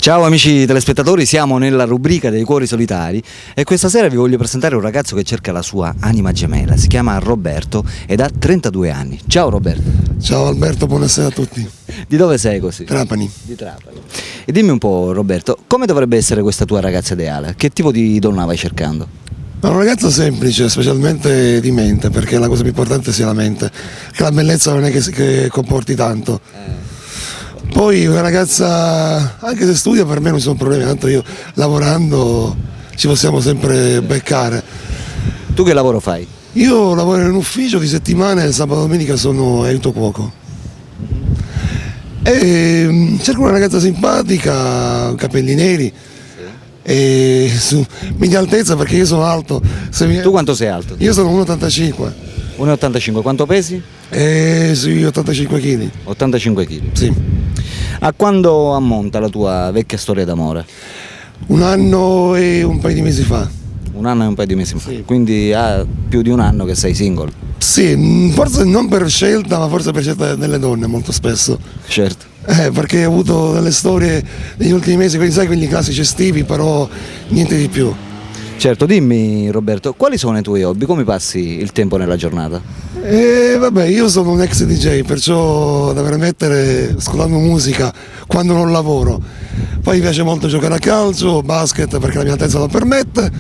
Ciao amici telespettatori, siamo nella rubrica dei cuori solitari e questa sera vi voglio presentare un ragazzo che cerca la sua anima gemella. Si chiama Roberto ed ha 32 anni. Ciao Roberto. Ciao Alberto, buonasera a tutti. Di dove sei così? Trapani. Di Trapani. E dimmi un po' Roberto, come dovrebbe essere questa tua ragazza ideale? Che tipo di donna vai cercando? Ma un ragazzo semplice, specialmente di mente, perché la cosa più importante sia la mente, che la bellezza non è che comporti tanto. Poi una ragazza, anche se studia, per me non ci sono problemi, tanto io lavorando ci possiamo sempre beccare. Tu che lavoro fai? Io lavoro in un ufficio di settimana e il sabato e domenica sono aiuto cuoco. E cerco una ragazza simpatica, capelli neri e media altezza perché io sono alto. Tu quanto sei alto? Io sono 1,85. 1,85, quanto pesi? Sì, 85 kg. 85 kg. Sì. A quando ammonta la tua vecchia storia d'amore? Un anno e un paio di mesi fa. Un anno e un paio di mesi fa. Sì. Quindi ha più di un anno che sei single. Sì, forse non per scelta, ma forse per scelta delle donne molto spesso. Certo. Perché ho avuto delle storie negli ultimi mesi, quindi sai, quelli classici estivi, però niente di più. Certo, dimmi Roberto, quali sono i tuoi hobby? Come passi il tempo nella giornata? Vabbè, io sono un ex DJ, perciò dovrei mettere ascoltando musica quando non lavoro. Poi mi piace molto giocare a calcio, basket perché la mia altezza lo permette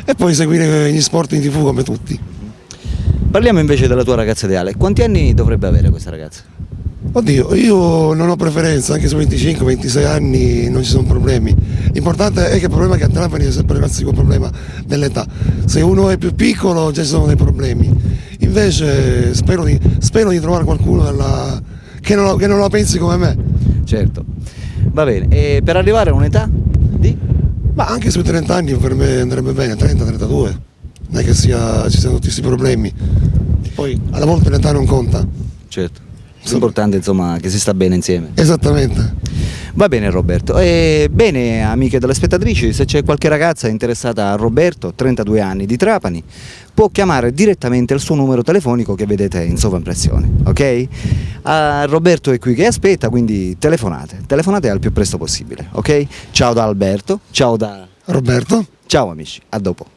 e poi seguire gli sport in TV come tutti. Parliamo invece della tua ragazza ideale. Quanti anni dovrebbe avere questa ragazza? Oddio, io non ho preferenza, anche su 25-26 anni non ci sono problemi. L'importante è che il problema è che a Trapani è sempre il classico problema dell'età. Se uno è più piccolo già ci sono dei problemi. Invece spero di trovare qualcuno che non la pensi come me. Certo. Va bene, e per arrivare a un'età di? Ma anche sui 30 anni per me andrebbe bene, 30-32. Non è che ci siano tutti questi problemi. Poi alla volta l'età non conta. Certo. L'importante insomma che si sta bene insieme. Esattamente. Va bene Roberto, bene amiche delle spettatrici, se c'è qualche ragazza interessata a Roberto, 32 anni, di Trapani, può chiamare direttamente il suo numero telefonico che vedete in sovraimpressione, ok? Roberto è qui che aspetta, quindi telefonate al più presto possibile, ok? Ciao da Alberto, ciao da Roberto. Ciao amici, a dopo.